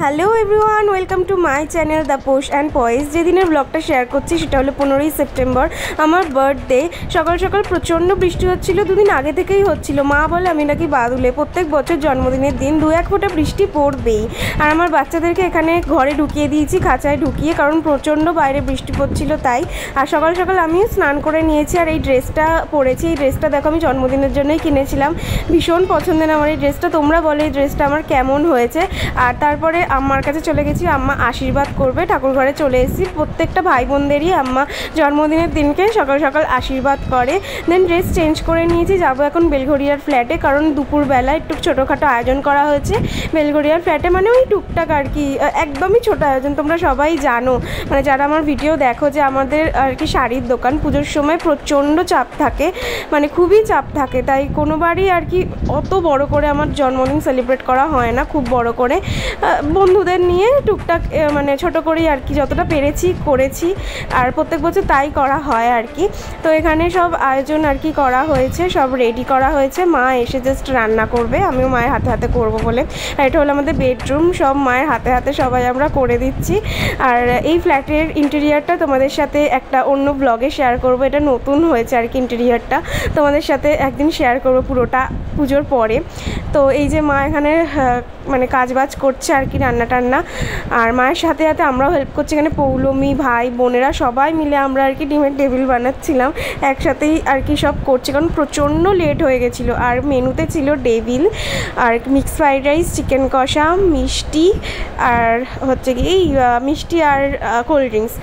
Hello everyone, welcome to my channel the posh and poise. যেদিনের ব্লগটা share করছি সেটা হলো 15ই সেপ্টেম্বর, আমার বার্থডে। সকাল সকাল প্রচণ্ড বৃষ্টি হচ্ছিল, দুদিন আগে থেকেই হচ্ছিল। মা বলে আমি নাকি বাদুলে, প্রত্যেক বছর জন্মদিনের দিন 2-1 ফোঁটা বৃষ্টি পড়বেই। আর আমার বাচ্চাদেরকে এখানে ঘরে ঢুকিয়ে দিয়েছি, খাঁচায় ঢুকিয়ে, কারণ প্রচণ্ড বাইরে বৃষ্টি পড়ছিল তাই। আর সকাল সকাল আমি স্নান করে নিয়েছি আর এই ড্রেসটা পরেছি। এই ড্রেসটা দেখো আমি জন্মদিনের জন্যই কিনেছিলাম, ভীষণ পছন্দের আমার এই ড্রেসটা। তোমরা বলো এই ড্রেসটা আমার কেমন হয়েছে। আর তারপরে আম্মার কাছে চলে গেছি, আম্মা আশীর্বাদ করবে। ঠাকুর ঘরে চলে এসেছি, প্রত্যেকটা ভাই বোনদেরই আম্মা জন্মদিনের দিনকে সকাল সকাল আশীর্বাদ করে। দেন ড্রেস চেঞ্জ করে নিয়েছি, যাবো এখন বেলঘড়িয়ার ফ্ল্যাটে, কারণ দুপুরবেলা একটু ছোটোখাটো আয়োজন করা হয়েছে বেলঘড়িয়ার ফ্ল্যাটে। মানে ওই টুকটাক আর কি, একদমই ছোটো আয়োজন। তোমরা সবাই জানো, মানে যারা আমার ভিডিও দেখো, যে আমাদের আর কি শাড়ির দোকান, পুজোর সময় প্রচণ্ড চাপ থাকে, মানে খুবই চাপ থাকে। তাই কোনোবারই আর কি অত বড় করে আমার জন্মদিন সেলিব্রেট করা হয় না, খুব বড় করে। বন্ধুদের নিয়ে টুকটাক মানে ছোটো করেই আর কি, যতটা পেরেছি করেছি। আর প্রত্যেক বছর তাই করা হয় আর কি। তো এখানে সব আয়োজন আর কি করা হয়েছে, সব রেডি করা হয়েছে। মা এসে জাস্ট রান্না করবে, আমিও মায়ের হাতে হাতে করবো বলে। আর এটা হলো আমাদের বেডরুম, সব মায়ের হাতে হাতে সবাই আমরা করে দিচ্ছি। আর এই ফ্ল্যাটের ইন্টেরিয়ারটা তোমাদের সাথে একটা অন্য ব্লগে শেয়ার করব। এটা নতুন হয়েছে আর কি ইন্টেরিয়ারটা, তোমাদের সাথে একদিন শেয়ার করব পুরোটা পুজোর পরে। তো এই যে মা এখানে মানে কাজবাজ করছে আর কি, রান্না টান্না। আর মায়ের সাথে সাথে আমরাও হেল্প করছি। এখানে পৌলমি ভাই বোনেরা সবাই মিলে আমরা আর কি ডিমের টেবিল বানাচ্ছিলাম, একসাথেই আর কি সব করছি, কারণ প্রচণ্ড লেট হয়ে গেছিলো। আর মেনুতে ছিল ডেভিল আর মিক্স ফ্রাইড রাইস, চিকেন কষা, মিষ্টি, আর হচ্ছে কি এই মিষ্টি আর কোল্ড ড্রিঙ্কস।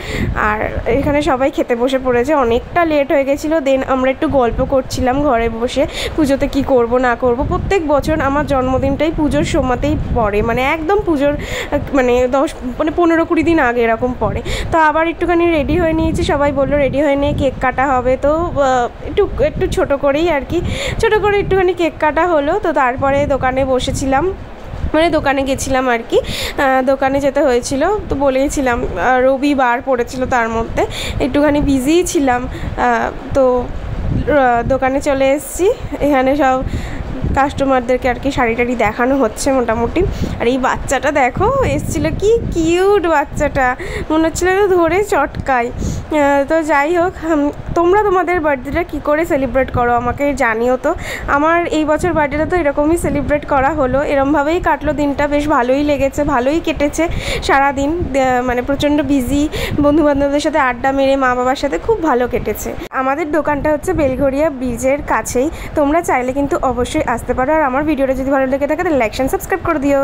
আর এখানে সবাই খেতে বসে পড়েছে, অনেকটা লেট হয়ে গেছিলো। দেন আমরা একটু গল্প করছিলাম ঘরে বসে, পুজোতে কি করব না করব। প্রত্যেক বছর আমার জন্মদিনটাই পুজোর সময়তেই পড়ে, মানে একদম পুজোর মানে 15-20 দিন আগে এরকম পড়ে। তো আবার একটুখানি রেডি হয়ে নিয়েছি, সবাই বললো রেডি হয়ে নিয়ে কেক কাটা হবে। তো একটু ছোটো করেই আর কি, ছোটো করে একটুখানি কেক কাটা হলো। তো তারপরে দোকানে বসেছিলাম, মানে দোকানে গেছিলাম আর কি, দোকানে যেতে হয়েছিল। তো বলেইছিলাম রবিবার পড়েছিল, তার মধ্যে একটুখানি বিজিই ছিলাম। তো দোকানে চলে এসেছি, এখানে সব কাস্টমারদেরকে আর কি শাড়ি টাড়ি দেখানো হচ্ছে মোটামুটি। আর এই বাচ্চাটা দেখো এসেছিলো, কি কিউট বাচ্চাটা, মনে হচ্ছিলো ধরে চটকাই। তো যাই হোক, তোমরা তোমাদের বার্থডেটা কী করে সেলিব্রেট করো আমাকে জানিও তো। আমার এই বছর বার্থডেটা তো এরকমই সেলিব্রেট করা হলো, এরমভাবেই কাটলো দিনটা। বেশ ভালোই লেগেছে, ভালোই কেটেছে সারাদিন, মানে প্রচণ্ড বিজি, বন্ধুবান্ধবদের সাথে আড্ডা মেরে, মা বাবার সাথে খুব ভালো কেটেছে। আমাদের দোকানটা হচ্ছে বেলঘড়িয়া ব্রিজের কাছেই, তোমরা চাইলে কিন্তু অবশ্যই আসতে পারো। আর আমার ভিডিওটা যদি ভালো লেগে থাকে তাহলে লাইক এন্ড সাবস্ক্রাইব করে দিও।